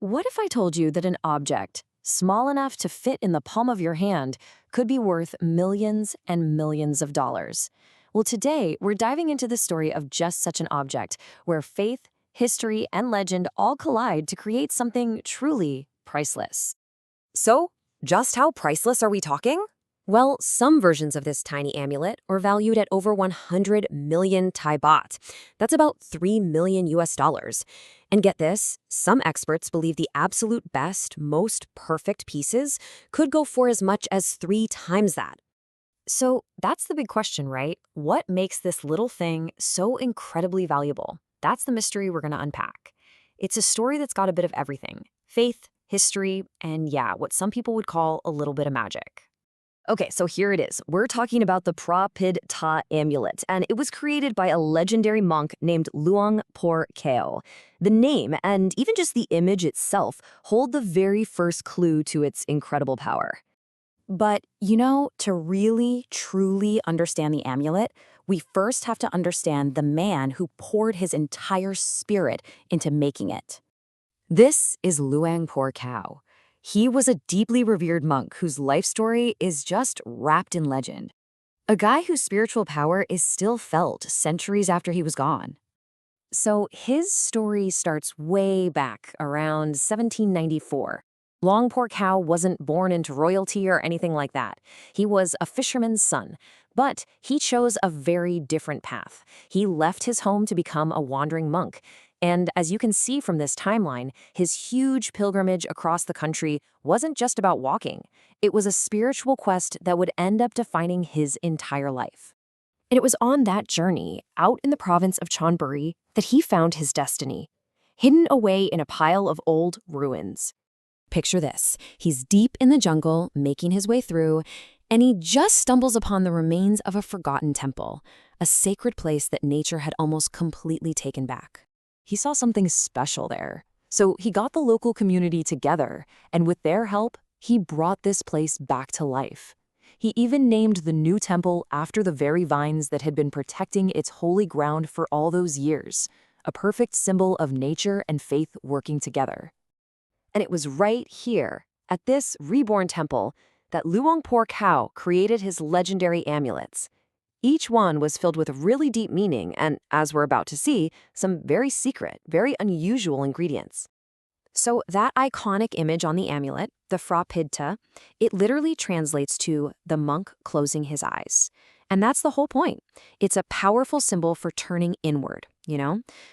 What if I told you that an object, small enough to fit in the palm of your hand, could be worth millions and millions of dollars? Well, today we're diving into the story of just such an object, where faith, history, and legend all collide to create something truly priceless. So, just how priceless are we talking? Well, some versions of this tiny amulet are valued at over 100 million Thai baht. That's about 3 million US dollars. And get this, some experts believe the absolute best, most perfect pieces could go for as much as 3 times that. So that's the big question, right? What makes this little thing so incredibly valuable? That's the mystery we're going to unpack. It's a story that's got a bit of everything: faith, history, and yeah, what some people would call a little bit of magic. Okay, so here it is. We're talking about the Pidta amulet, and it was created by a legendary monk named Luang Kaew. The name, and even just the image itself, hold the very first clue to its incredible power. But, to really, truly understand the amulet, we first have to understand the man who poured his entire spirit into making it. This is Luang Kaew. He was a deeply revered monk whose life story is just wrapped in legend. A guy whose spiritual power is still felt centuries after he was gone. So his story starts way back around 1794. Luang Kaew wasn't born into royalty or anything like that. He was a fisherman's son, but he chose a very different path. He left his home to become a wandering monk. And as you can see from this timeline, his huge pilgrimage across the country wasn't just about walking. It was a spiritual quest that would end up defining his entire life. And it was on that journey, out in the province of Chonburi, that he found his destiny, hidden away in a pile of old ruins. Picture this. He's deep in the jungle, making his way through, and he just stumbles upon the remains of a forgotten temple, a sacred place that nature had almost completely taken back. He saw something special there. So he got the local community together, and with their help, he brought this place back to life. He even named the new temple after the very vines that had been protecting its holy ground for all those years, a perfect symbol of nature and faith working together. And it was right here, at this reborn temple, that Luang Kaew created his legendary amulets. Each one was filled with really deep meaning and, as we're about to see, some very secret, very unusual ingredients. So that iconic image on the amulet, the Phra Pidta, it literally translates to the monk closing his eyes. And that's the whole point. It's a powerful symbol for turning inward,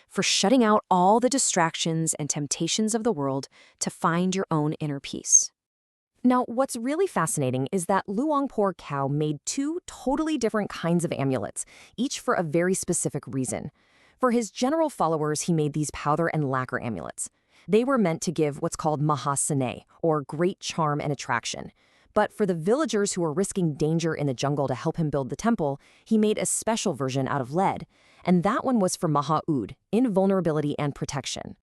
for shutting out all the distractions and temptations of the world to find your own inner peace. Now, what's really fascinating is that Luang Kaew made two totally different kinds of amulets, each for a very specific reason. For his general followers, he made these powder and lacquer amulets. They were meant to give what's called mahasane, or great charm and attraction. But for the villagers who were risking danger in the jungle to help him build the temple, he made a special version out of lead. And that one was for mahaud, invulnerability and protection.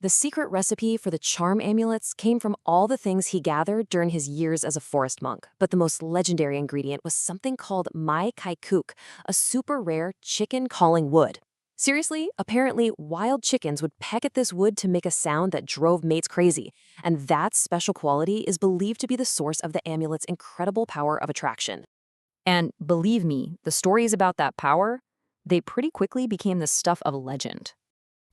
The secret recipe for the charm amulets came from all the things he gathered during his years as a forest monk, but the most legendary ingredient was something called mai kai kuk, a super rare chicken-calling wood. Seriously, apparently wild chickens would peck at this wood to make a sound that drove mates crazy, and that special quality is believed to be the source of the amulet's incredible power of attraction. And believe me, the stories about that power, they pretty quickly became the stuff of legend.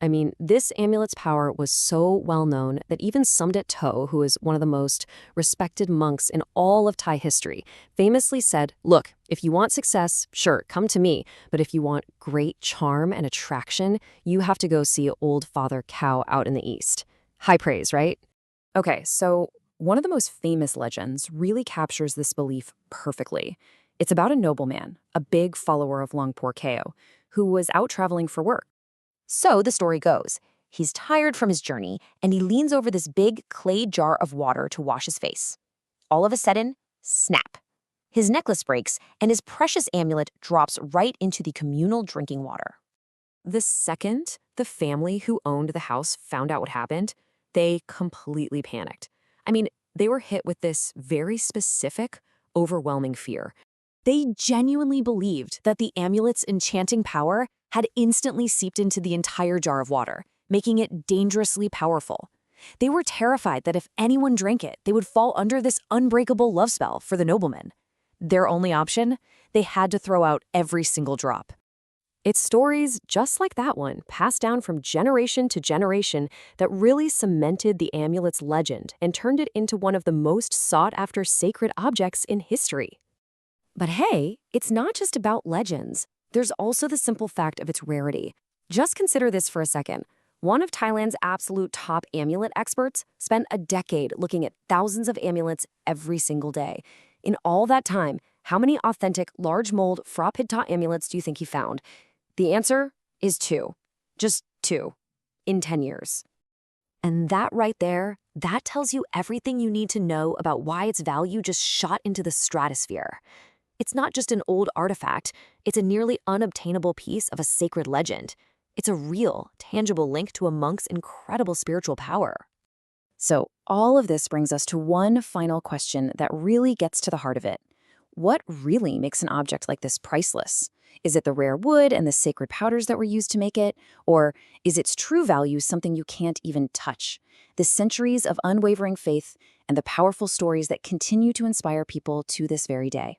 I mean, this amulet's power was so well known that even Sumdet To, who is one of the most respected monks in all of Thai history, famously said, "Look, if you want success, sure, come to me. But if you want great charm and attraction, you have to go see old Father Kaew out in the east." High praise, right? Okay, so one of the most famous legends really captures this belief perfectly. It's about a nobleman, a big follower of Luang Kaew, who was out traveling for work. So the story goes, he's tired from his journey, and he leans over this big clay jar of water to wash his face. All of a sudden, snap. His necklace breaks, and his precious amulet drops right into the communal drinking water. The second the family who owned the house found out what happened, they completely panicked. I mean, they were hit with this very specific, overwhelming fear. They genuinely believed that the amulet's enchanting power had instantly seeped into the entire jar of water, making it dangerously powerful. They were terrified that if anyone drank it, they would fall under this unbreakable love spell for the nobleman. Their only option? They had to throw out every single drop. It's stories just like that one, passed down from generation to generation, that really cemented the amulet's legend and turned it into one of the most sought-after sacred objects in history. But hey, it's not just about legends. There's also the simple fact of its rarity. Just consider this for a second. One of Thailand's absolute top amulet experts spent a decade looking at thousands of amulets every single day. In all that time, how many authentic, large mold Phra Pidta amulets do you think he found? The answer is 2. Just 2. In 10 years. And that right there, that tells you everything you need to know about why its value just shot into the stratosphere. It's not just an old artifact, it's a nearly unobtainable piece of a sacred legend. It's a real, tangible link to a monk's incredible spiritual power. So all of this brings us to one final question that really gets to the heart of it. What really makes an object like this priceless? Is it the rare wood and the sacred powders that were used to make it? Or is its true value something you can't even touch? The centuries of unwavering faith and the powerful stories that continue to inspire people to this very day.